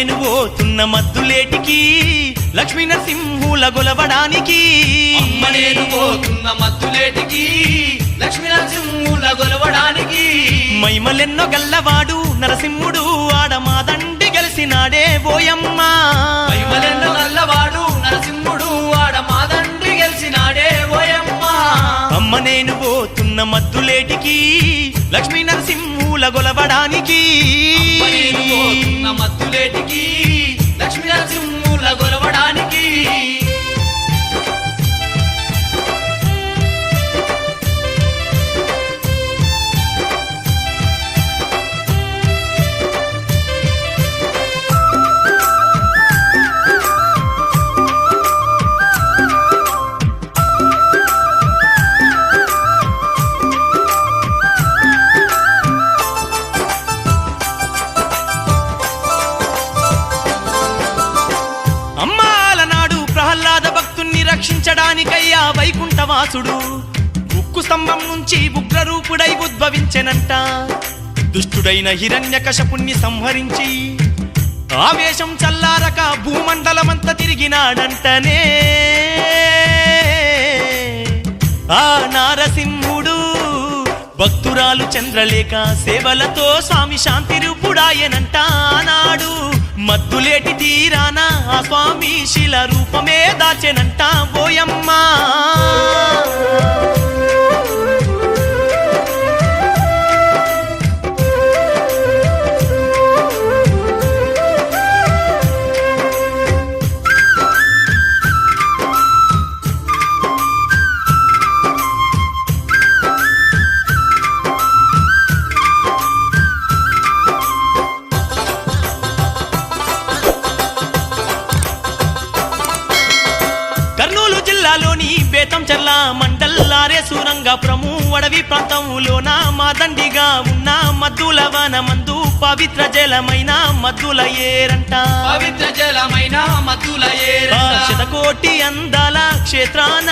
నేను పోతున్న మద్దులేటికి లక్ష్మీ నరసింహుల గొలవడానికి అమ్మ నేను పోతున్న మద్దులేటికి లక్ష్మీ నరసింహుల గొలవడానికి మైమలెన్నో గల్లవాడు నరసింహుడు ఆడమాదండి గెలిసినాడే ఓయమ్మ మైమలెన్నో గల్లవాడు నరసింహుడు ఆడమాదండి గెలిసినాడే ఓయమ్మ అమ్మ నేను పోతున్న మద్దులేటికి లక్ష్మీ నరసింహుల గొలవడానికి అమ్మ నేను పోతున్న మద్దులేటికి లక్ష్మీ నరసింహుల గొలవడానికి రక్షించడానికయ్యా వైకుంఠవాసుడు ఉక్కు స్తంభం నుంచి ఉగ్రరూపుడై ఉద్భవించెనంట దుష్టుడైన హిరణ్యకశపుణ్ణి సంహరించి ఆవేశం చల్లారక భూమండలమంత తిరిగినాడంటనే ఆ నారసింహుడు భక్తురాలు చంద్రలేఖ సేవలతో స్వామి శాంతి రూపుడాయనంట ఆనాడు మద్దులేటి తీరాన ఆ స్వామి శిల రూపమే దాచెనంట ఓయమ్మ బేతంచెర్ల మండల్లారే సూరంగాపురము అడవి ప్రాంతంలోన మాదండిగా ఉన్న మద్దుల వనమందు పవిత్ర జలమైన మద్దుల ఏరంట పవిత్ర జలమైన మద్దుల ఏరంట శతకోటి అందాల క్షేత్రాన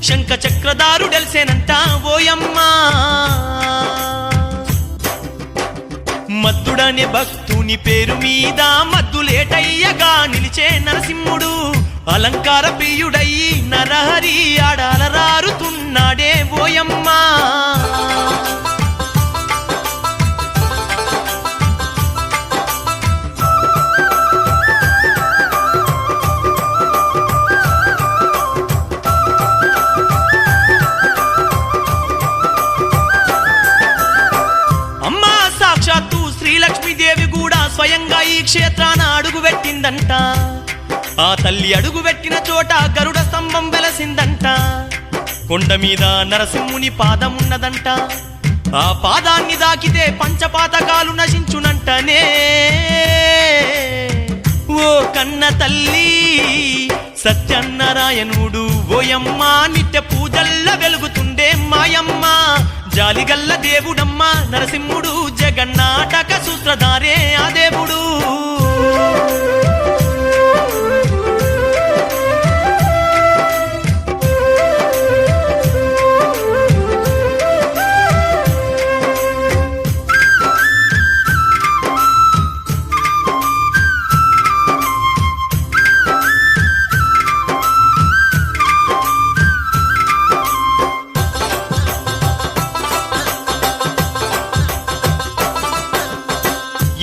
శంఖ చక్రధారుడెల్సేనంట ఓయమ్మ మద్దుడనే భక్తుని పేరు మీద మద్దులేటయ్యగా నిలిచే నరసింహుడు అలంకార ప్రియుడయ్యి నరహరి ఆడాలరారుతున్నాడే ఓయమ్మ అమ్మా సాక్షాత్తు శ్రీలక్ష్మీదేవి కూడా స్వయంగా ఈ క్షేత్రాన అడుగుపెట్టిందంట ఆ తల్లి అడుగుపెట్టిన చోట గరుడ స్తంభం వెలసిందంట కొండ మీద నరసింహుని పాదమున్నదంట ఆ పాదాన్ని దాకితే పంచపాతకాలు నశించునంటనే ఓ కన్న తల్లి సత్యనారాయణుడు ఓయమ్మ నిత్య పూజల్ల వెలుగుతుండే మాయమ్మ జాలిగల్ల దేవుడమ్మ నరసింహుడు జగన్నాటక సూత్రధారే ఆ దేవుడు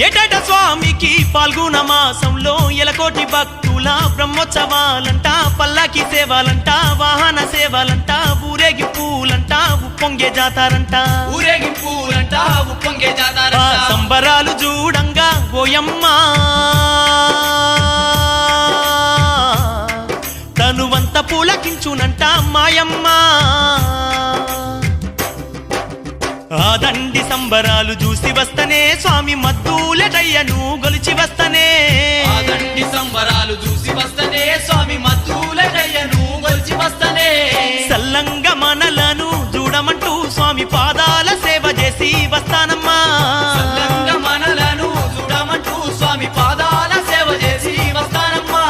ఏటట స్వామికి పాల్గొన మాసంలో ఎలకోటి భక్తుల బ్రహ్మోత్సవాలంట పల్లాకి సేవలంట వాహన సేవలంట ఊరేగింపులంట ఉప్పొంగే జాతారంట ఊరేగింపులంట ఉప్పొంగే జాతారంట సంబరాలు చూడంగా ఓయమ్మ తనువంత పులకించునంట మాయమ్మ ఆ దండి సంబరాలు చూసి వస్తనే స్వామి మద్దులటయ్యను గొలిచి వస్తనే ఆ దండి సంబరాలు చూసి వస్తనే స్వామి మద్దులటయ్యను గొలిచి వస్తనే సల్లంగ మనలను చూడమంటూ స్వామి పాదాల సేవ చేసి వస్తానమ్మా సల్లంగ మనలను చూడమంటూ స్వామి పాదాల సేవ చేసి వస్తానమ్మా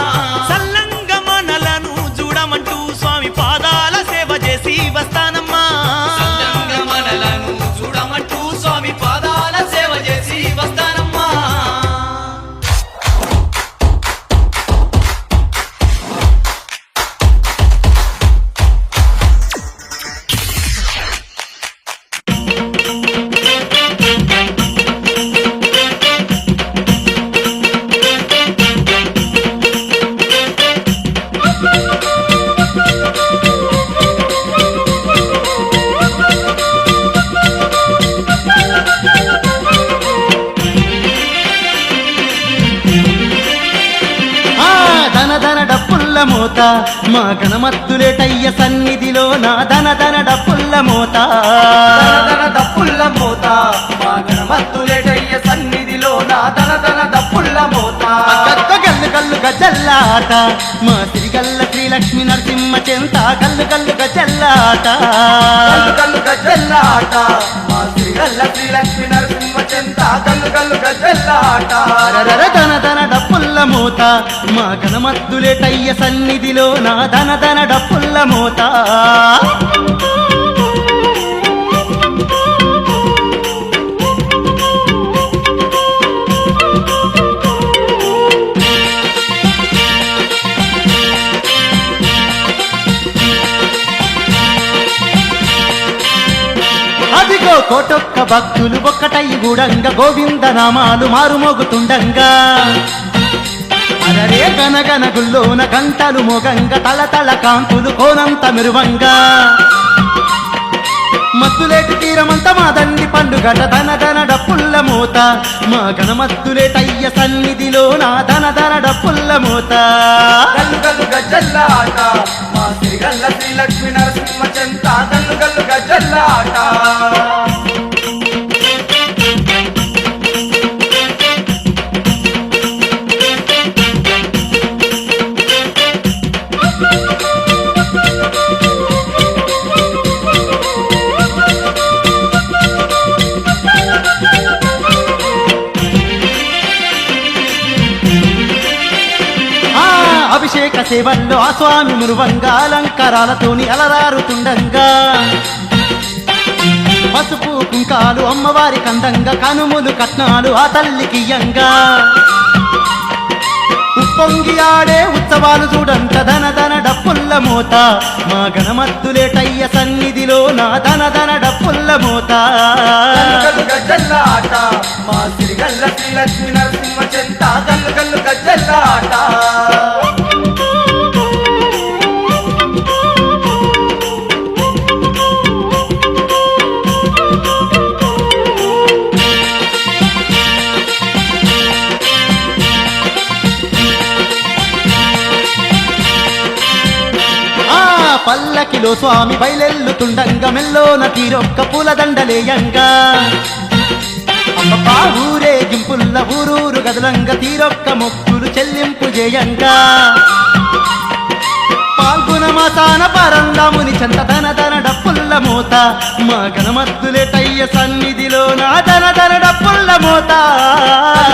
సల్లంగ మనలను చూడమంటూ స్వామి పాదాల సేవ చేసి వస్తానమ్మా సల్లంగ మనలను చూడమంటూ స్వామి పాదాల సేవ చేసి వస్తానమ్మా మోత మా గణమత్తులేటయ్య సన్నిధిలో నా ధన ధన డప్పుల్ల మోత ధన దప్పుల్ల మోత మా గణమత్తులేటయ్య సన్నిధిలో నా ధన దప్పుల్ల మోత గగ్గ గల్లు గల్లు గజల్లాట మా సిరిగల్ల శ్రీలక్ష్మి నరసింహ చెంత గల్లు గల్లు గజల్లాట గల్లు గల్లు గజ్జల్లాట మా శ్రీగల్ల శ్రీలక్ష్మి నరసింహ చెంత గల్లు గల్లు గజ్జల్లాట రరర ధన ధన డప్పుల్ల మోత మా గణమత్తులేటయ్య సన్నిధిలో నా ధన ధన డప్పుల్ల మోత అదిగో కోటొక్క భక్తులు ఒక్కటై గూడంగ గోవింద నామాలు మారుమోగుతుండంగా అరరే గనగన గుల్లోన గంటలు మోగంగ తల తల కాంతులు కోనంత మెరువంగా మత్తులేటి తీరమంత మా దండి పండుగట ధన ధన డప్పుల్ల మోత మా గణమత్తులేటయ్య సన్నిధిలో నా ధన ధన డప్పుల్ల మోత గల్లు గల్లు గజ్జల్లాట మా శ్రీగల్ల శ్రీలక్ష్మి నరసింహ చెంత గల్లు గల్లు గజ్జల్లాట అభిషేక సేవల్లో ఆ స్వామి మురువంగా అలంకారాలతోని అలరారుతుండంగా పసుపు కుంకాలు అమ్మవారి కందంగా కనుములు కట్నాలు ఆ తల్లికి యంగా ఉప్పొంగి ఆడే ఉత్సవాలు చూడంత ధన ధన డప్పుల్ల మోత మా గణమత్తులేటయ్య సన్నిధిలో నా ధన ధన డప్పుల్ల మోత గల్లు గల్లు గజ్జల్లాట మా శ్రీగల్ల శ్రీలక్ష్మి నరసింహ చెంత గల్లు గల్లు గజ్జల్లాట పల్లకిలో స్వామి బయలెల్లుతుండంగ మెల్లోన తీరొక్క పూలదండలేయంగా అమ్మపా ఊరేగింపుల్ల ఊరూరు గదులంగ తీరొక్క మొక్కులు చెల్లింపు చేయంగా పాల్గొన మాసాన పరందాముని చెంత ధన ధన డప్పుల్ల మోత మా గణమత్తులేటయ్య సన్నిధిలో నా ధన ధన డప్పుల్ల మోత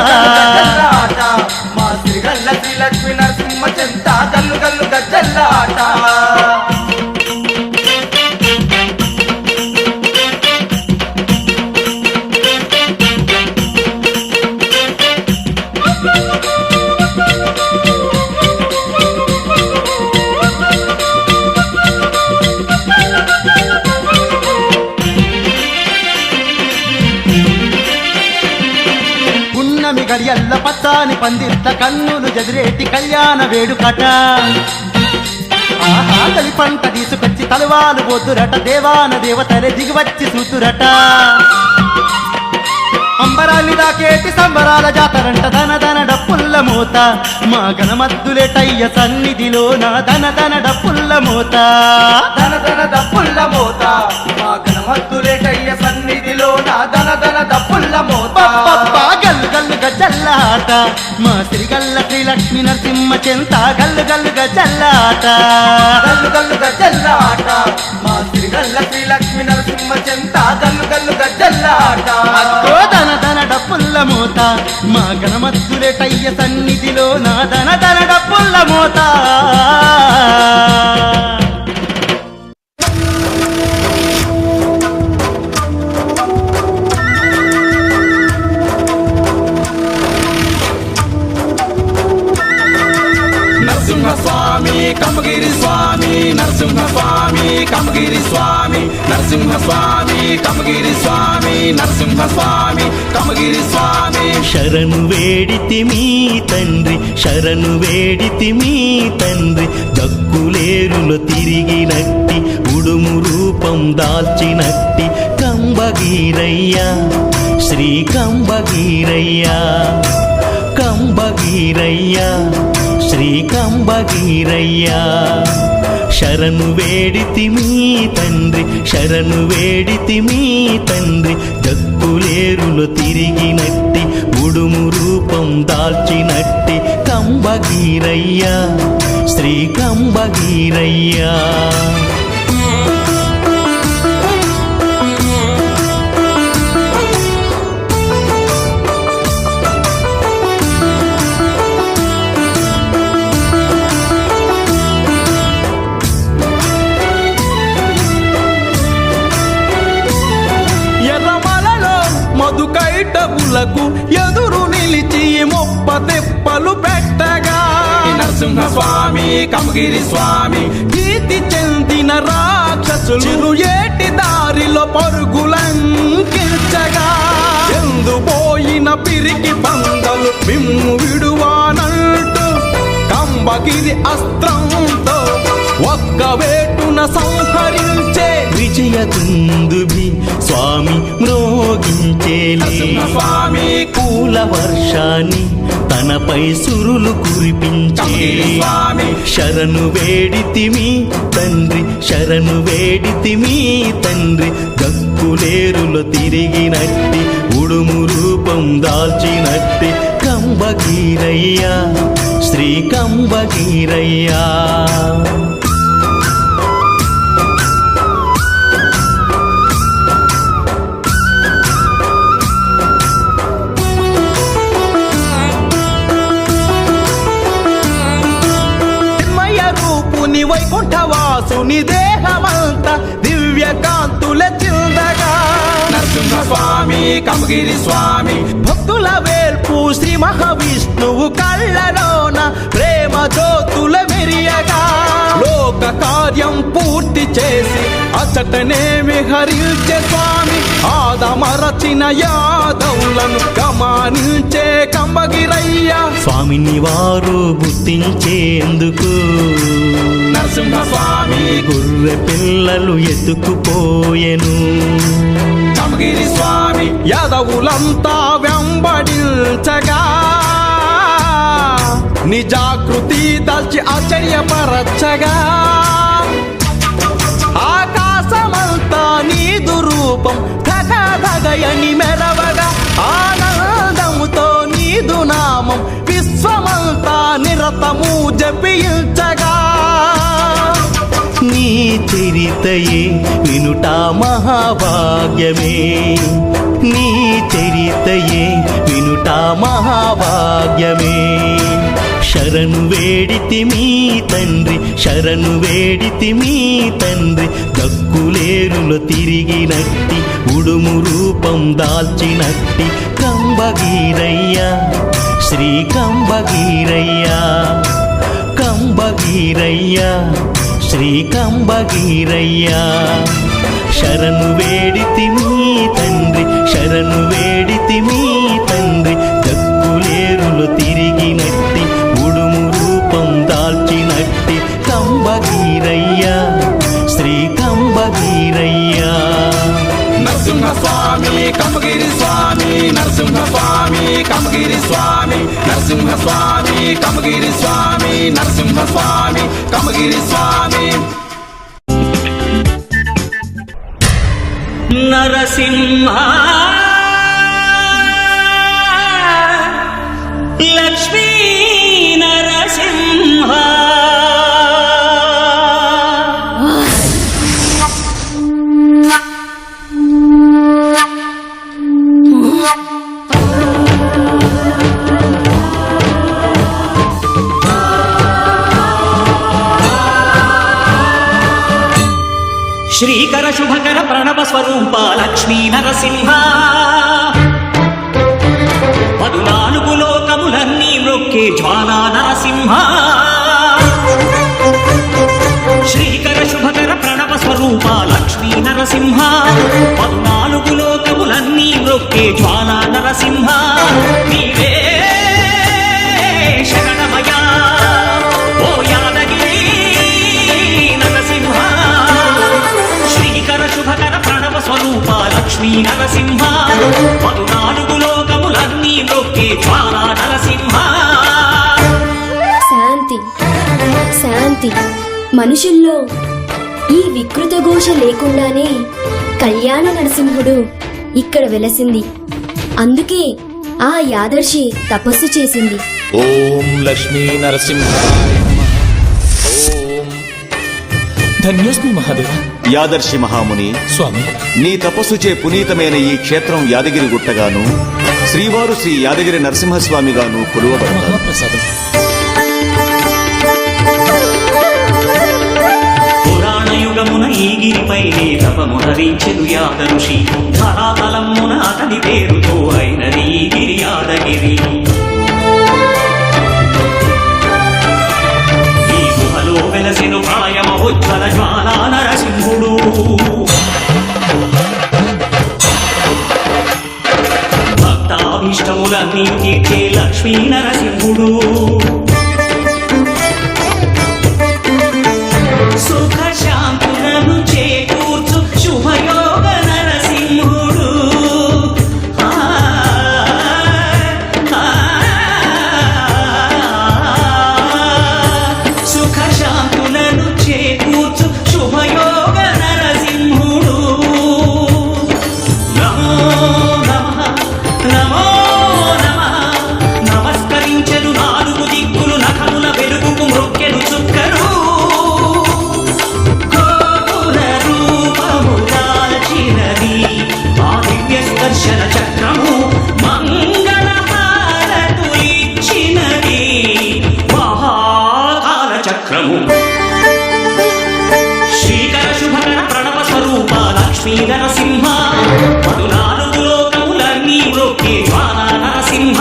గజ్జల్లాట మా శ్రీగల్ల శ్రీలక్ష్మి నరసింహ చెంత గల్లు గల్లు గజ్జల్లాట పున్నమి గడియల్ల పచ్చాని పందిట్ల కన్నులు జదిరేటి కళ్యాణ వేడుకట ఆహా తలి పంట తీసుకొచ్చి తలువాలు పోతురట దేవాన దేవతలే దిగివచ్చి చూతురట అంబరాన్ని దాకేటి సంబరాల జాతరంట ధన ధన డప్పుల్ల మోత మా గణమత్తులేటయ్య సన్నిధిలో నా ధన ధన డప్పుల్ల మోత ధన ధన దప్పుల్ల మోత మా గణమత్తులేటయ్య సన్నిధిలో నా ధన ధన దప్పుల్ల మోత పప్ప గల్లు గల్లు గజల్లాట మా శ్రీగల్ల శ్రీలక్ష్మి నరసింహ చెంత గల్లు గల్లు గజల్లాట గల్లు గల్లు గజ్జల్లాట మా శ్రీగల్ల శ్రీలక్ష్మి నరసింహ చెంత గల్లు గల్లు గజ్జల్లాట అక్కో ధన ధన డప్పుల్ల మోత మా గణమత్తులేటయ్య సన్నిధిలో నా ధన ధన డప్పుల్ల మోత నరసింహ స్వామి కమగిరి స్వామి నరసింహ స్వామి కమగిరి స్వామి నరసింహ స్వామి కమగిరి స్వామి నరసింహ స్వామి కమగిరి స్వామి శరణు వేడితి మీ తండ్రి శరణు వేడితి మీ తండ్రి దక్కులేరులో తిరిగినట్టి ఉడుము రూపం దాల్చినట్టి కంబగీరయ్యా శ్రీ కంబగీరయ్యా కంబగీరయ్యా శ్రీ కంబ కంబగీరయ్యా శరణు వేడితిమి తండ్రి శరణు వేడితిమి తండ్రి జక్కులేరులో తిరిగినట్టి ఉడుము రూపం దాల్చినట్టి కంబగీరయ్యా శ్రీ కంబగీరయ్యా మధుకైటవులకు ఎదురు నిలిచి మొప్ప తెప్పలు పెట్టగా నరసింహ స్వామి కమగిరి స్వామి కీర్తి చెందిన రాక్షసులు ఏటి దారిలో పరుగులంకించగా ఎందుపోయిన పిరికి పందలు మిమ్ము విడువానంటూ కంబగిరి అస్త్రంతో ఒక్క వేటున సంహరించే విజయదుందుభి స్వామి మ్రోగించేలే స్వామి పూల వర్షాన్ని తనపై సురులు కురిపించే స్వామి శరణు వేడితిమి తండ్రి శరణు వేడితిమి తండ్రి గక్కులేరులో తిరిగినట్టి ఉడుము రూపం దాల్చినట్టి కంబగీరయ్యా శ్రీ కంబగీరయ్యా వైకుంఠవాసుని దేహమంతా దివ్య కాంతుల చిందగా నరసింహ స్వామి కమగిరి స్వామి భక్తుల వేల్పు శ్రీ మహావిష్ణువు కళ్ళలోన ప్రేమ జ్యోతుల మెరియగా లోక కార్యం పూర్తి చేసి అచ్చటనే విహరించే స్వామి ఆదమరచిన యాదవులను గమనించే కంబగిరయ్య స్వామిని వారు గుర్తించేందుకు నరసింహ స్వామి గొర్రె పిల్లలు ఎత్తుకుపోయెను కమగిరి స్వామి యాదవులంతా వెంబడించగా నిజాకృతి దాల్చి ఆశ్చర్యపరచగా ఆకాశమంతా నీదు రూపం ధగధగయని మెరవగా ఆనందముతో నీదు నామం విశ్వమంతా నిరతము జపించగా నీ చరితయే వినుట మహాభాగ్యమే నీ చరితయే వినుట మహాభాగ్యమే శరణు వేడితిమి తండ్రి శరణు వేడితిమి తండ్రి గక్కులేరులో తిరిగినట్టి ఉడుము రూపం దాల్చినట్టి కంబగీరయ్యా శ్రీ కంబగీరయ్యా కంబగీరయ్యా శ్రీ కంబగీరయ్యా శరణు వేడితిమి తండ్రి శరణు వేడితిమి తండ్రి గక్కులేరులో తిరిగినట్టి ఉడుము రూపం దాల్చినట్టి కంబగీరయ్యా శ్రీ కంబగీరయ్యా నరసింహ స్వామి కమగిరి స్వామి నరసింహ స్వామి కమగిరి స్వామి నరసింహ స్వామి కమగిరి స్వామి నరసింహ స్వామి కమగిరి స్వామి నరసింహ లక్ష్మీ నరసింహ శ్రీకర శుభకర ప్రణవ స్వరూప లక్ష్మీ నరసింహ 14 లోకములన్నీ మ్రొక్కే జ్వాలా నరసింహ శ్రీకర శుభకర ప్రణవ స్వరూప లక్ష్మీ నరసింహ 14 లోకములన్నీ మ్రొక్కే జ్వాలా నరసింహ నీవే శరణమయా ఓ యాదగిరి నరసింహ శ్రీకర శుభకర ప్రణవ స్వరూప లక్ష్మీ నరసింహ 14 లోకములన్నీ మ్రొక్కే జ్వాలా నరసింహ శాంతి శాంతి. మనుషుల్లో ఈ వికృత ఘోష లేకుండానే కళ్యాణ నరసింహుడు ఇక్కడ వెలసింది. అందుకే ఆ యాదర్శి తపస్సు చేసింది. ఓం లక్ష్మీ నరసింహాయ నమః. ఓం ధన్యోస్మి మహాదేవ. యాదర్శి మహాముని, స్వామి, నీ తపస్సుచే పునీతమైన ఈ క్షేత్రం యాదగిరి గుట్టగాను, శ్రీవారు శ్రీ యాదగిరి నరసింహస్వామిగాను కొలువబడతారు. మహాప్రసాదం. పురాణయుగమున ఈ గిరిపైనే తపమునరించెను యాదఋషి. ధరాతలమున అతని పేరుతో అయినది ఈ గిరి యాదగిరి. ఈ గుహలో వెలసెను ప్రాయమహోజ్వల జ్వాలా నరసింహుడు. భక్తాభీష్టములన్నీ తీర్చే లక్ష్మీ నరసింహుడు. సుఖ శాంతులను చేకూర్చు శుభయోగ నరసింహుడు. సుఖ శాంతులను చేకూర్చు శుభయోగ నరసింహుడు. నమో నమః నమో నమః. నమస్కరించెను నాలుగు దిక్కులు నఖముల వెలుగుకు మ్రొక్కెను చుక్కరు. దర్శన చక్రము మంగళహారతులిచ్చినది మహాకాల చక్రము. శ్రీకర శుభకర ప్రణవ స్వరూప లక్ష్మీ నరసింహ. 14 లోకములన్నీ మ్రొక్కే జ్వాలా నరసింహ.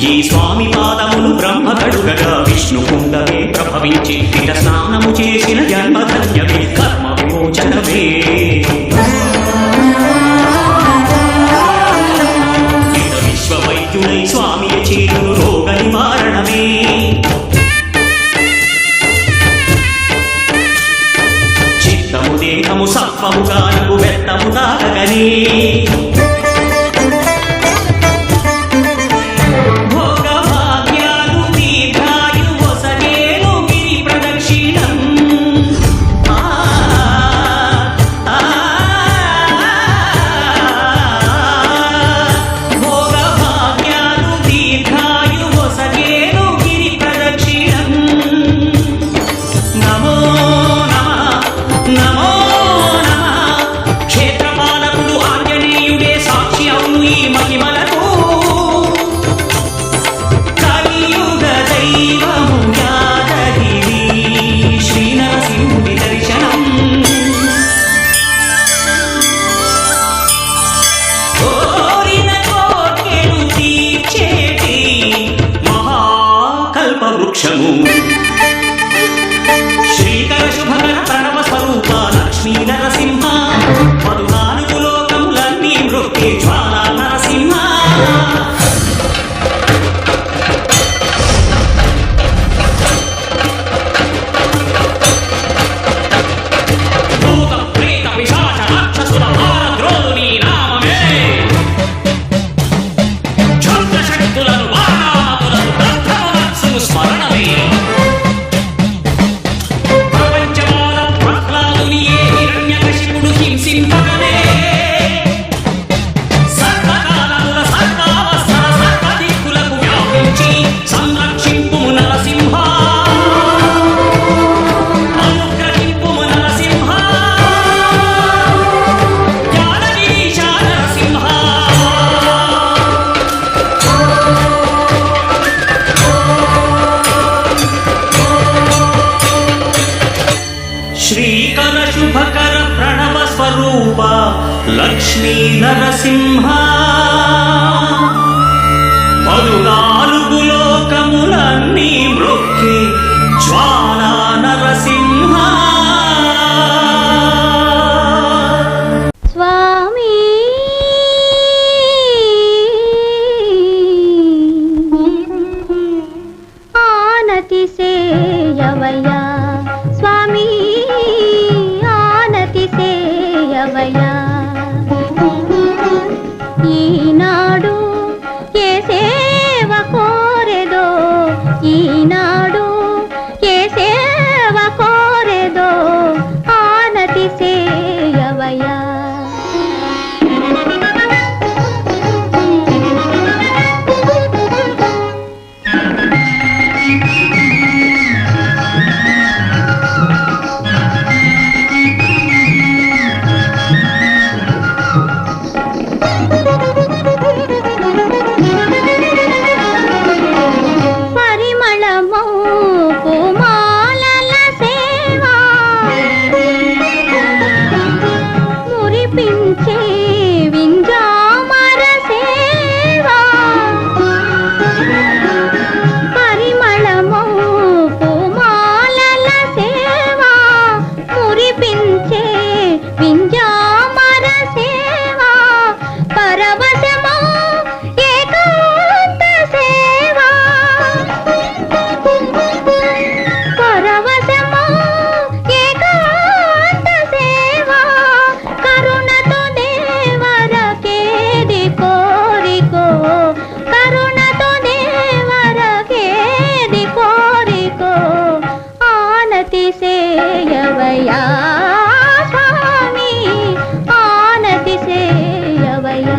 ఈ స్వామి పాదములు బ్రహ్మ కడుగగా విష్ణు కుండమే ప్రభవించి ఇట స్నానము చేసిన జన్మధన్యమే కర్మ విమోచనమే. ఇట విశ్వవైద్యుడై స్వామి చేతులు రోగ నివారణమే. చిత్తము దేహము సత్వము గానము వెత్తము దాగగనే. శ్రీకర శుభకర ప్రణవ స్వరూప లక్ష్మీ నరసింహ. 14 లోకములన్నీ మ్రొక్కే జ్వాలా నరసింహ. భూత ప్రేత పిశాచ రాక్షసుల భారద్రోలు నీ నామమే. క్షుద్ర శక్తులను వారాతులను దత్తమునర్సు స్మరణమే. శ్రీకర శుభకర ప్రణవ స్వరూప లక్ష్మీ నరసింహ. 14 లోకములన్నీ మ్రొక్కే జ్వాలా నరసింహ. మురిపించే వింజామర సేవా పరిమళమో పూమాలల సేవా మురిపించే వింజామర సేవా పరవశమో ఏకాంత సేవా పరవశమో ఏకాంత సేవా కరుణతో దేవరకేది కోరికో కరుణతో దేవరకేది కోరికో ఆనతి సేయవయా స్వామి ఆనతి సేయవయా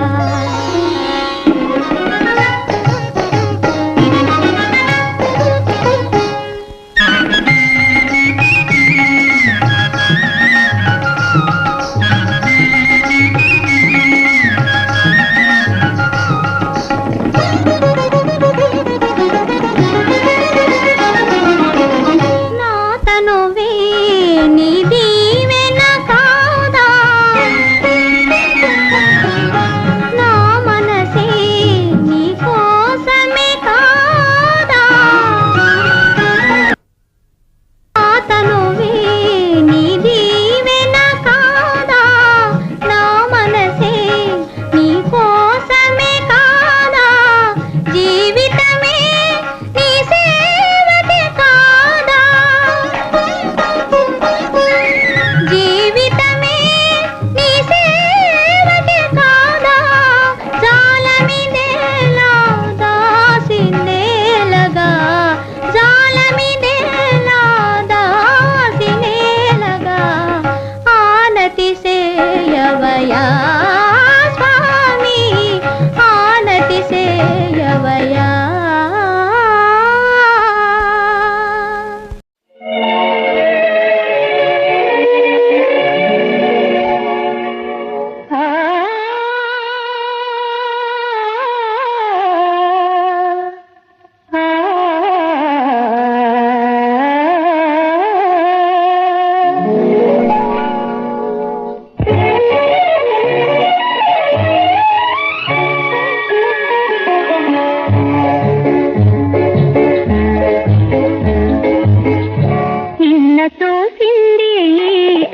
నా తనువే నీ దీవెన కాదా నా మనసే నీ కోసమే కాదా నా తనువే నీ దీవెన కాదా నా మనసే నీ కోసమే కాదా జీవితమే నీ సేవకే కాదా జీవితమే నీ సేవకే కాదా జాలమిదేలా దాసినేలగా జాలమిదేలా దాసినేలగా ఆనతి సేయవయా స్వామి ఆనతి సేయవయా నిన్న చూసింది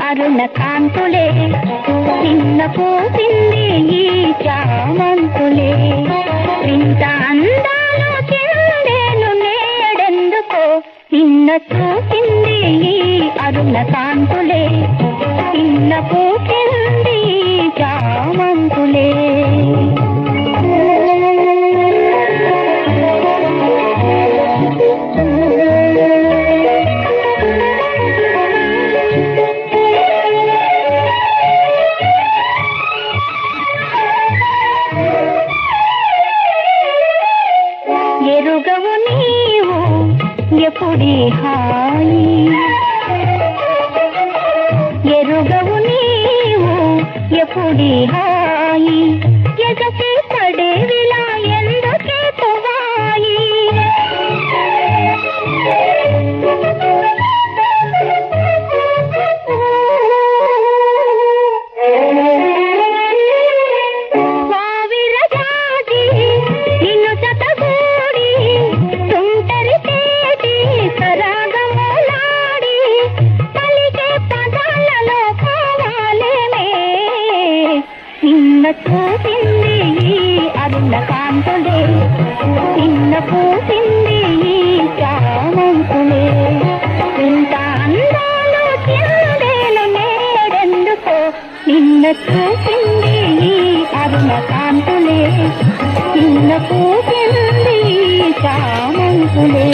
అరుణ కాంతులే నిన్న పూసింది ఈ చామంతులే ఇంత అందాలు చెందేను నేడెందుకో నిన్న చూసింది ఈ అరుణ కాంతులే నిన్న పూసింది ఈ చామంతులే ఎరుగవు నీవు ఎప్పుడీ హాయి ఎరుగవు నీవు ఎప్పుడీ హాయి ఎగసి పడేవిలా ఎందుకే తువాయి వావిరజాజి నిన్ను జతగూడి తుంటరి తేటి సరాగములాడి పలికే పదాలలో కావాలేమే నిన్న చూసింది ఈ అరుణ కాంతులే నిన్న పూసింది ఈ చామంతులే ఇంత అందాలు చెందేను నేడెందుకో నిన్న చూసింది ఈ అరుణ కాంతులే నిన్న పూసింది ఈ చామంతులే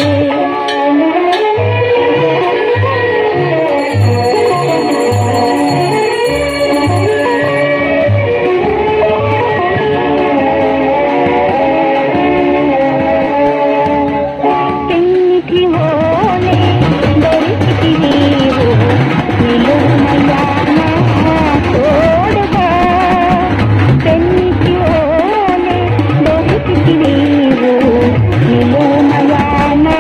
పెంచివోనే దొరికి నీవు నిలుమయా నా తోడుగా పెంచివోనే దొరికి నీవు నిలుమయా నా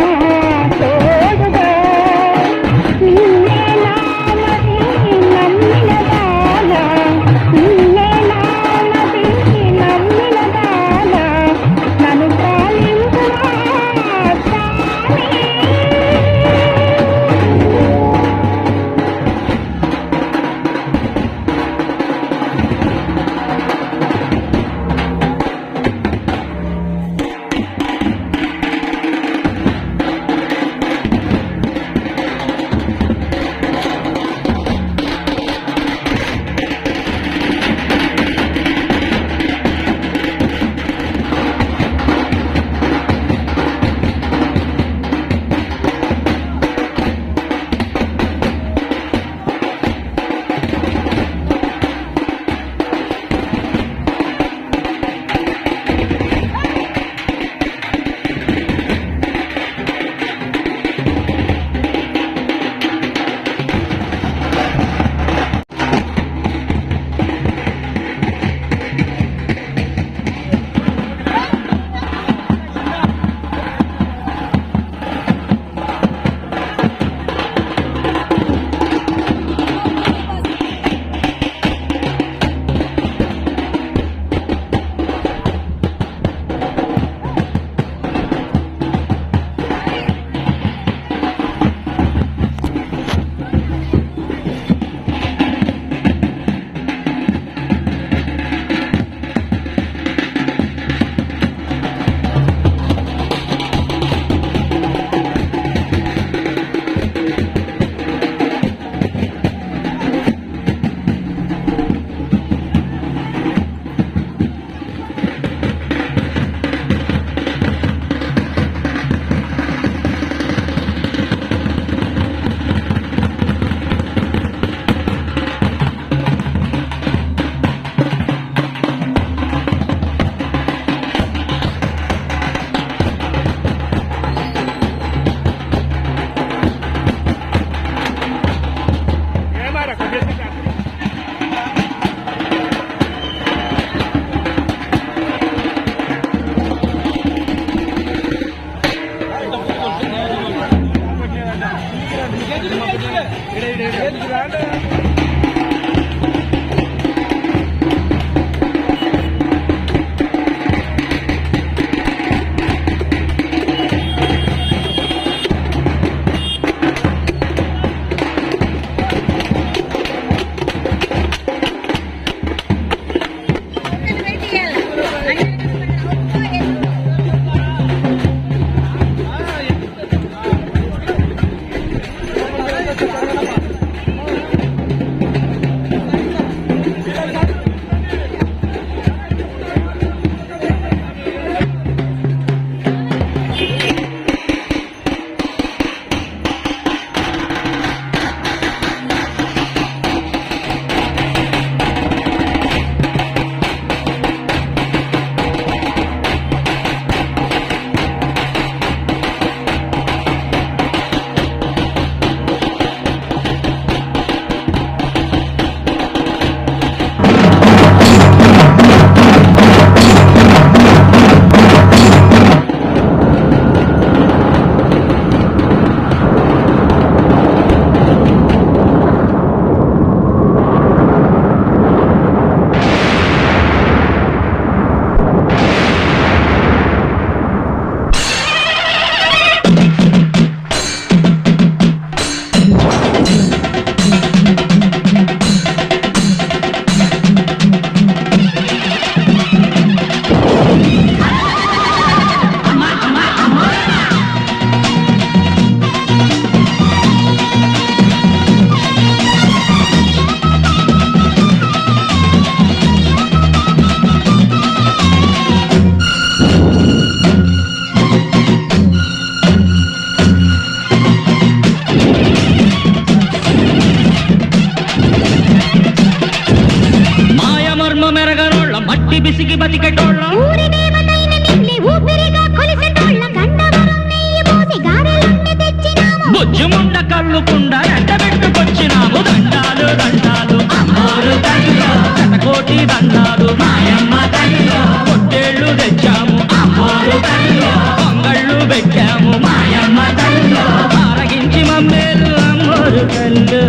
బిసిగి బతికెటోళ్ళం ఊరి దేవతైన నిన్నే ఊపిరిగా కొలిసెటోళ్ళ గండవరం నెయ్యి పోసి గారెలన్నీ తెచ్చినాము. బుజ్జుముండ కళ్ళుకుండా ఎండబెట్టుకొచ్చినాము. దండాలు దండాలు అమ్మోరు తల్లిలో, శతకోటి దండాలు మాయమ్మ తల్లిలో. పొట్టేళ్ళు తెచ్చాము అమ్మోరు తల్లిలో, పొంగళ్ళు పెట్టాము మాయమ్మ తల్లిలో. ఆరగించి మమ్మేలు అమ్మోరు తల్లిలో.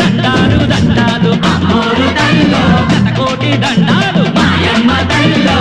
దండాలు దండాలు అమ్మోరు తల్లిలో, శతకోటి దండాలు మాయమ్మ తల్లిలో.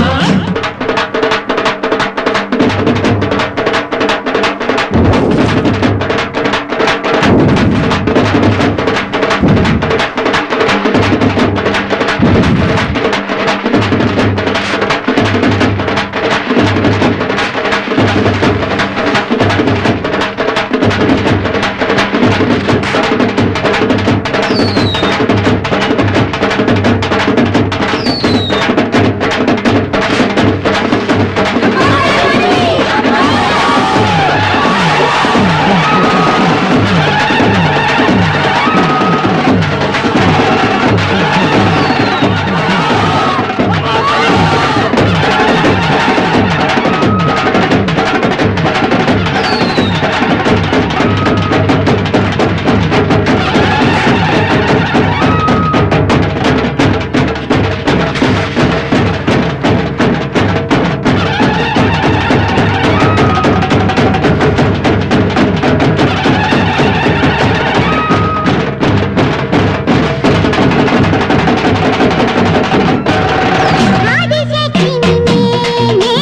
ఆదిశక్తిని నేనే,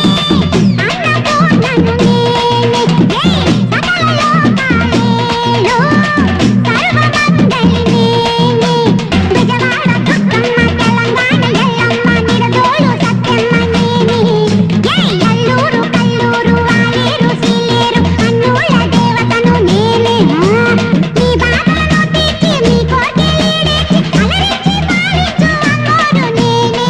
అన్నపూర్ణను నేనే, సకల లోకాలేలో సర్వమంగళి నేనే. బెజవాడ దుర్గమ్మ, తెలంగాణ ఎల్లమ్మ, నిడదోలు సత్యమ్మ నేనే. అల్లూరు కల్లూరు ఆలేరు సీలేరు అన్నూళ్ళ దేవతను నేనే. మీ బాధలను తీర్చి మీ కోరికలీడేర్చి అలరించి పాలించు అమ్మోరు నేనే.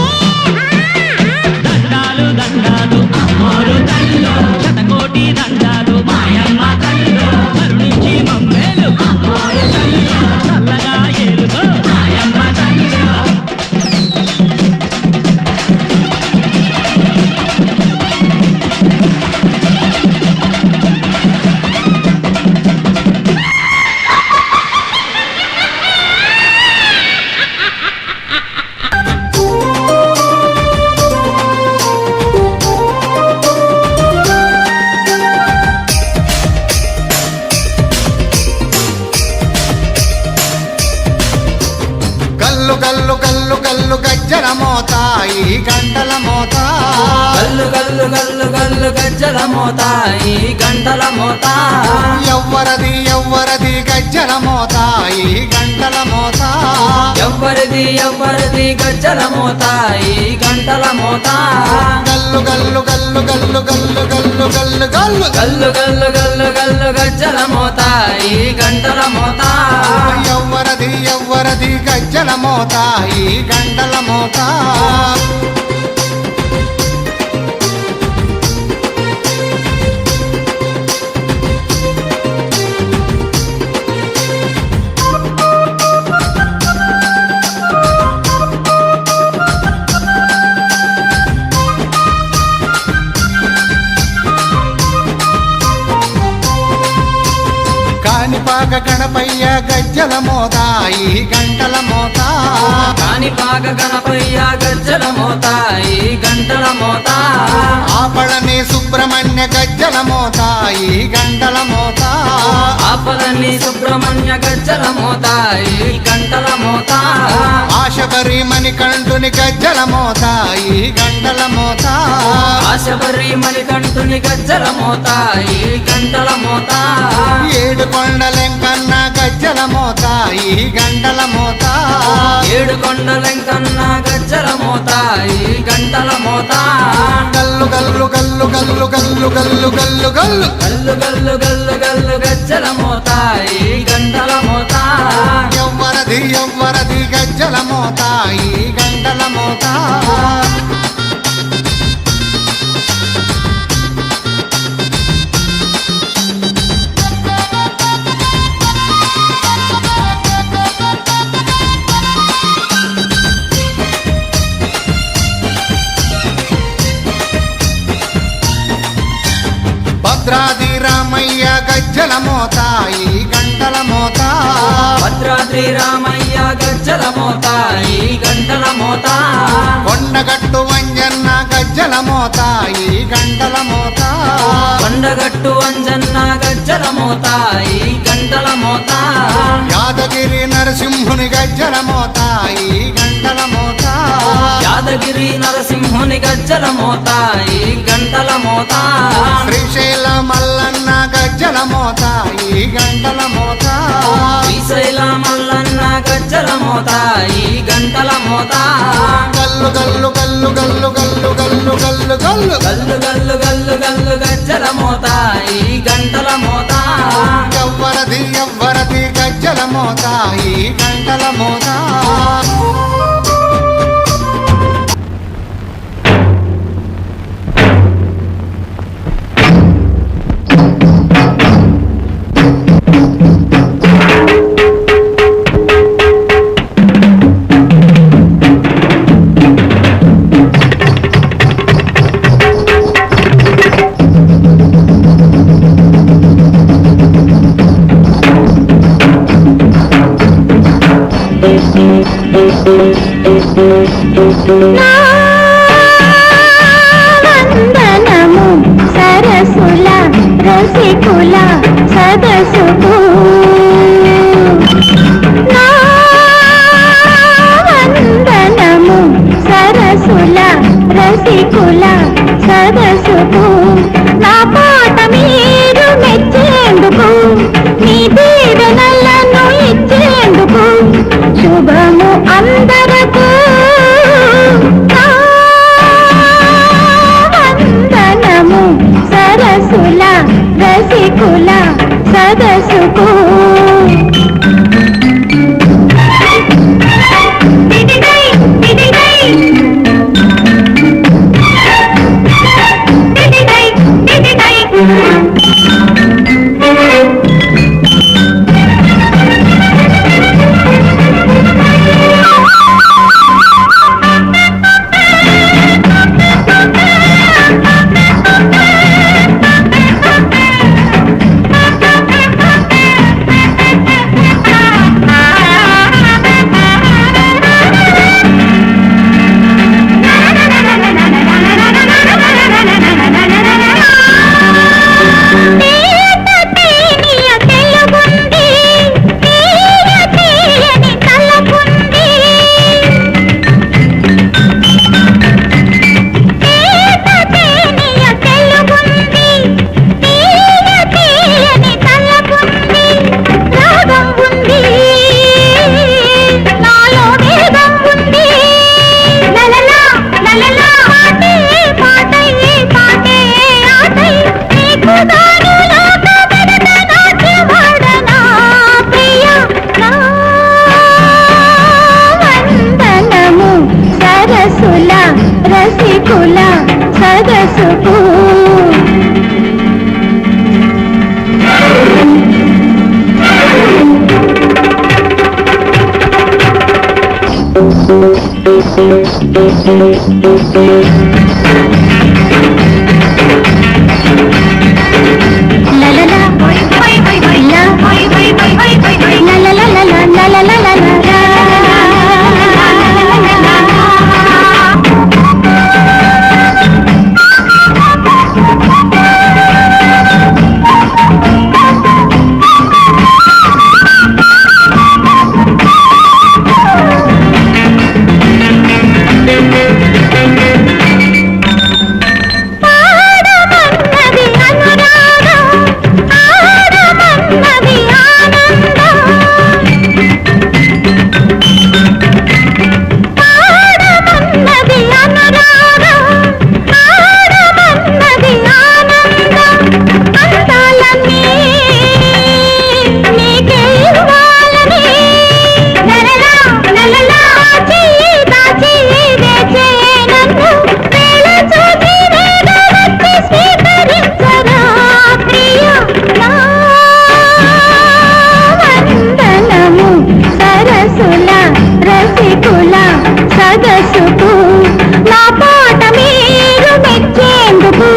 దండాలు దండాలు అమ్మోరు తల్లిలో, శతకోటి దండాలు మాయమ్మ తల్లిలో. కరుణించి మమ్మేలు అమ్మోరు తల్లిలో, చల్లగా ఏలుగో మాయమ్మ తల్లిలో. గల్లు గల్లు గల్లు గల్లు గజ్జల మోత ఈ గంటల మోత. గల్లు గల్లు గల్లు గల్లు గజ్జల మోత ఈ గంటల మోత. ఎవ్వరది ఎవ్వరది గజ్జల మోత ఈ గంటల మోత. ఎవ్వరిది ఎవ్వరిది గజ్జల మోత ఈ గంటల మోత. గల్లు గల్లు గల్లు గల్లు గల్లు గల్లు గల్లు గల్లు గల్లు గల్లు గల్లు గల్లు గజ్జల మోత ఈ గంటల మోత. ఎవ్వరది ఎవ్వరది గజ్జల మోత ఈ గంటల మోత. కాణిపాక గణపయ్య గజ్జల మోత ఈ గంటల మోత. కాణిపాక గణపయ్య గజ్జల మోత ఈ గంటల మోత. ఆపళని సుబ్రహ్మణ్య గజ్జల మోత ఈ గంటల మోత. ఆపలని సుబ్రహ్మణ్య గజ్జల మోత ఈ గంటల మోత. ఆశబరి మణికంఠుని గజ్జల మోత ఈ గంటల మోత. ఆశబరి మణికంఠుని గజ్జల మోత ఈ గంటల మోత. ఏడు కొండలెంకన్న గజ్జల మోత ఈ గంటల మోత. ఏడు కొండలెంకన్న గజ్జల మోత ఈ గంటల మోత. గల్లు గల్లు గల్లు గల్లు గల్లు గల్లు గల్లు గల్లు గల్లు గల్లు గల్లు గల్లు గజ్జల మోత ఈ గంటల మోత. ఎవ్వరది ఎవ్వరది గజ్జల మోత ఈ గంటల మోత. గజ్జల మోత ఈ గంటల మోత భద్రాద్రి రామయ్య గజ్జల మోత ఈ గంటల మోత కొండగట్టు వంజన్న గజ్జల మోత ఈ గంటల మోత కొండగట్టు అంజన్న గజ్జల మోత ఈ గంటల మోత యాదగిరి నరసింహుని గజ్జల మోత ఈ గంటల మోత యాదగిరి నరసింహుని గజ్జల మోత ఈ గంటల మోత శ్రీశైల మల్లన్న గజ్జల మోత ఈ గంటల మోత శ్రీశైల మల్లన్న గజ్జల మోత ఈ గంటల మోత గల్లు గల్లు గల్లు గల్లు గల్లు గల్లు గల్లు గల్లు గల్లు గల్లు గల్లు గల్లు గజ్జల మోత ఈ గంటల మోత ఎవ్వరది గజ్జల మోత ఈ గంటల మోత వందనము సరసుల రసికుల సదసుకు వందనము సరసుల రసికుల సదసుకు నా పాట మీరు మెచ్చేందుకు మీ దీవెనలను ఇచ్చేందుకు శుభము అందరకు వందనము సరసుల రసికుల సదసుకు రసికుల సదసుకు లలలా హై హై హై లా హై హై హై హై హై లలలా లలలా రసికుల సదసుకు నా పాట మీరు మెచ్చేందుకు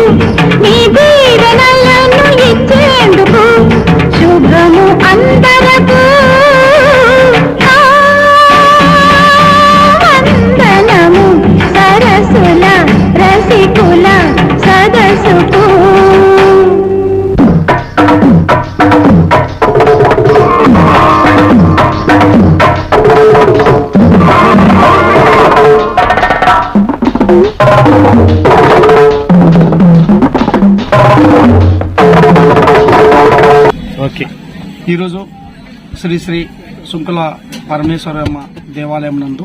మీ దీవెనలను ఇచ్చేందుకు ఈరోజు శ్రీ శ్రీ సుంకుల పరమేశ్వరమ్మ దేవాలయం నందు,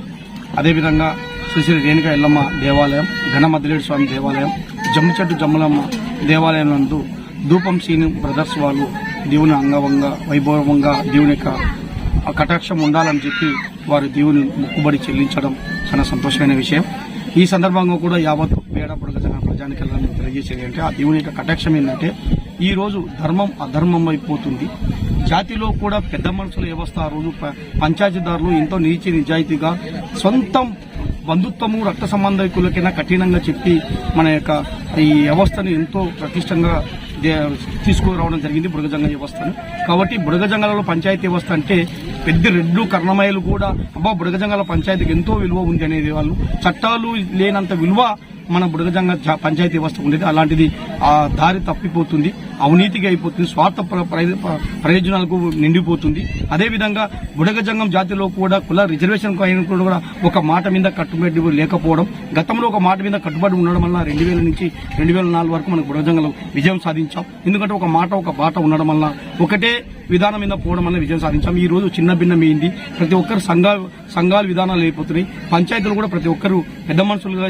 అదేవిధంగా శ్రీ శ్రీ రేణుక ఎల్లమ్మ దేవాలయం, ఘనమద్దిలేడు స్వామి దేవాలయం, జమ్మిచెట్టు జమ్మలమ్మ దేవాలయం నందు ధూపం సీని బ్రదర్స్ వాళ్ళు దేవుని అంగవంగా వైభవంగా దేవుని యొక్క కటాక్షం ఉండాలని చెప్పి వారు దేవుని మొక్కుబడి చెల్లించడం చాలా సంతోషమైన విషయం. ఈ సందర్భంగా కూడా యావత్ పేడ బుడగజన ప్రజానికి తెలియజేసేది అంటే ఆ దేవుని యొక్క కటాక్షం ఏంటంటే ఈ రోజు ధర్మం అధర్మం అయిపోతుంది. జాతిలో కూడా పెద్ద మనుషుల వ్యవస్థ ఆ రోజు పంచాయతీదారులు ఎంతో నీతి నిజాయితీగా సొంతం బంధుత్వము రక్త సంబంధికులకైనా కఠినంగా చెప్పి మన యొక్క ఈ వ్యవస్థను ఎంతో ప్రతిష్టంగా తీసుకురావడం జరిగింది బుడగజంగ వ్యవస్థను. కాబట్టి బుడగజంగలలో పంచాయతీ వ్యవస్థ అంటే పెద్ద రెడ్లు కర్ణమయ్యలు కూడా బుడగజంగల పంచాయతీకి ఎంతో విలువ ఉంది అనేది వాళ్ళు, చట్టాలు లేనంత విలువ మన బుడగజంగ పంచాయతీ వ్యవస్థ ఉండేది. అలాంటిది ఆ దారి తప్పిపోతుంది, అవినీతిగా అయిపోతుంది, స్వార్థ ప్రయోజనాలకు నిండిపోతుంది. అదేవిధంగా బుడగజంగం జాతిలో కూడా కుల రిజర్వేషన్ కూడా ఒక మాట మీద కట్టుబడి లేకపోవడం, గతంలో ఒక మాట మీద కట్టుబడి ఉండడం వల్ల 2000 నుంచి 2004 వరకు మనకు బుడగజంగంలో విజయం సాధించాం. ఎందుకంటే ఒక మాట ఒక బాట ఉండడం వల్ల, ఒకటే విధానం మీద పోవడం వల్ల విజయం సాధించాం. ఈ రోజు చిన్న భిన్నమైంది, ప్రతి ఒక్కరు సంఘాల విధానాలు అయిపోతున్నాయి. పంచాయతీలు కూడా ప్రతి ఒక్కరు పెద్ద మనుషులుగా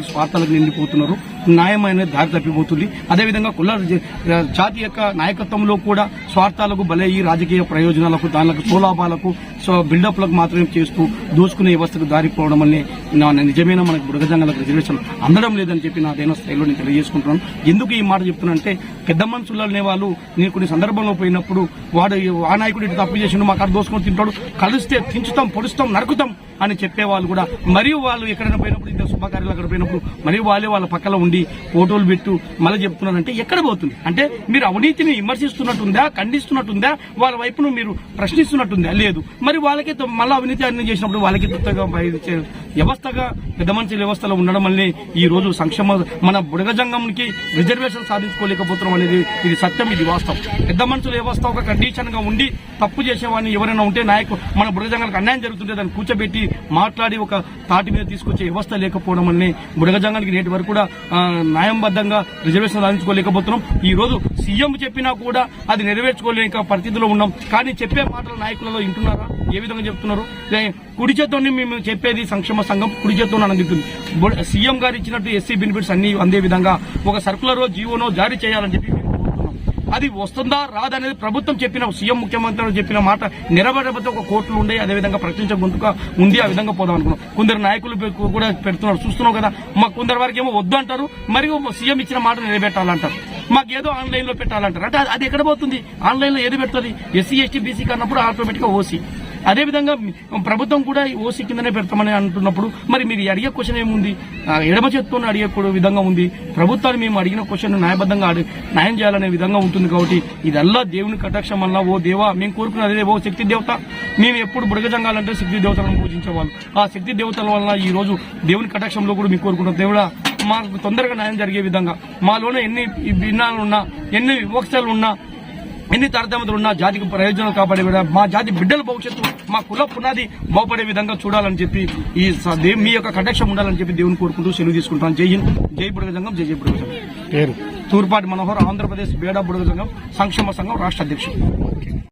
స్వార్థాలకు నిండిపోతున్నారు, న్యాయం అనేది దారి తప్పిపోతుంది. అదేవిధంగా కుల జాతి యొక్క నాయకత్వంలో కూడా స్వార్థాలకు బలయ్యి రాజకీయ ప్రయోజనాలకు దానికి స్వలాభాలకు బిల్డప్లకు మాత్రమే చేస్తూ దోచుకునే వ్యవస్థకు దారిపోవడం వల్లే నిజమైన మనకు బుడగజంగలకు రిజర్వేషన్ అందడం లేదని చెప్పి నాదైన స్థాయిలో నేను తెలియజేసుకుంటున్నాను. ఎందుకు ఈ మాట చెప్తున్నానంటే పెద్ద మనుషులు అనే వాళ్ళు నేను కొన్ని సందర్భంలో పోయినప్పుడు వాడు ఆ నాయకుడు ఇటు తప్పు చేసిండు మా కాడ దోసుకొని తింటాడు, కలిస్తే తించుతాం పొడుస్తాం నరుకుతాం అని చెప్పేవాళ్ళు కూడా, మరియు వాళ్ళు ఎక్కడైనా పోయినప్పుడు ఇద్దరు శుభకార్యాలు అక్కడ పోయినప్పుడు మరియు వాళ్ళ పక్కన ఉండి ఫోటోలు పెట్టు మళ్ళీ చెప్తున్నారంటే ఎక్కడ పోతుంది అంటే మీరు అవినీతిని విమర్శిస్తున్నట్టుందా, ఖండిస్తున్నట్టుందా, వాళ్ళ వైపును మీరు ప్రశ్నిస్తున్నట్టుందా? లేదు. మరి వాళ్ళకి మళ్ళీ అవినీతి అన్ని చేసినప్పుడు వాళ్ళకి వ్యవస్థగా పెద్ద మనుషుల వ్యవస్థలో ఉండడం వల్లే ఈ రోజు సంక్షేమ మన బుడగజంగంకి రిజర్వేషన్ సాధించుకోలేకపోతున్నాం అనేది ఇది సత్యం, ఇది వాస్తవం. పెద్ద మనుషుల వ్యవస్థ ఒక కండిషన్ గా ఉండి తప్పు చేసేవాడిని ఎవరైనా ఉంటే నాయకు మన బుడగజంగాలకు అన్యాయం జరుగుతుంటే దాన్ని కూర్చోబెట్టి మాట్లాడి ఒక తాటి మీద తీసుకొచ్చే వ్యవస్థ లేకపోవడం వల్లే బుడగజంగానికి నేటి వరకు కూడా న్యాయబద్ధంగా రిజర్వేషన్ సాధించుకోలేకపోతున్నాం. ఈ రోజు సీఎం చెప్పినా కూడా అది నెరవేర్చుకోలేక పరిస్థితిలో ఉన్నాం. కానీ చెప్పే మాటలు నాయకులలో వింటున్నారా? ఏ విధంగా చెప్తున్నారు? కుడి చేత్తోనే మేము చెప్పేది సంక్షేమ సంఘం కుడి చేత్తోనే అందుతుంది. సీఎం గారు ఇచ్చినట్టు ఎస్సీ బెనిఫిట్స్ అన్ని అందే విధంగా ఒక సర్కులరో జీవోనో జారీ చేయాలని చెప్పి అది వస్తుందా రాదనేది ప్రభుత్వం చెప్పిన సీఎం ముఖ్యమంత్రి చెప్పిన మాట నెరవేరకపోతే ఒక కోర్టులు ఉండే అదేవిధంగా ప్రశ్నించే గొంతుగా ఉంది. ఆ విధంగా పోదాం అనుకున్నాం. కొందరు నాయకులు కూడా పెడుతున్నారు, చూస్తున్నాం కదా. మాకు కొందరు వరకు ఏమో వద్దు అంటారు, మరియు సీఎం ఇచ్చిన మాట నిలబెట్టాలంటారు. మాకేదో ఆన్లైన్ లో పెట్టాలంటారు. అంటే అది ఎక్కడ పోతుంది? ఆన్లైన్ లో ఏది పెడుతుంది? ఎస్సీ ఎస్టీ బీసీ కన్నప్పుడు ఆటోమేటిక్ గా ఓసీ. అదేవిధంగా ప్రభుత్వం కూడా ఓసీ కిందనే పెడతామని అంటున్నప్పుడు మరి మీరు అడిగే క్వశ్చన్ ఏముంది? ఎడమ చేత్తోనే అడిగే విధంగా ఉంది. ప్రభుత్వాన్ని మేము అడిగిన క్వశ్చన్ న్యాయబద్ధంగా న్యాయం చేయాలనే విధంగా ఉంటుంది. కాబట్టి ఇదల్లా దేవుని కటాక్షం వల్ల ఓ దేవా మేము కోరుకున్నది ఓ శక్తి దేవత. మేము ఎప్పుడు బుడగజంగాలంటే శక్తి దేవతలను పూజించేవాళ్ళు. ఆ శక్తి దేవతల వల్ల ఈ రోజు దేవుని కటాక్షంలో కూడా మేము కోరుకుంటాం. దేవుడా మాకు తొందరగా న్యాయం జరిగే విధంగా మాలోనే ఎన్ని భిన్నాలున్నా ఎన్ని వివక్షలున్నా ఎన్ని తారతమ్యాలున్నా జాతికి ప్రయోజనాలు కాపాడే విధంగా మా జాతి బిడ్డల భవిష్యత్తు మా కుల పునాది బాగుపడే విధంగా చూడాలని చెప్పి ఈ మీ యొక్క కటాక్షం ఉండాలని చెప్పి దేవుని కోరుకుంటూ సెలవు తీసుకుంటాను. జై హింద్, జై బుడగజంగం, జై జై బుడగజంగం. పేరు తూర్పాటి మనోహర్, ఆంధ్రప్రదేశ్ బేడా బుడగజంగం సంక్షేమ సంఘం రాష్ట్ర అధ్యక్షుడు.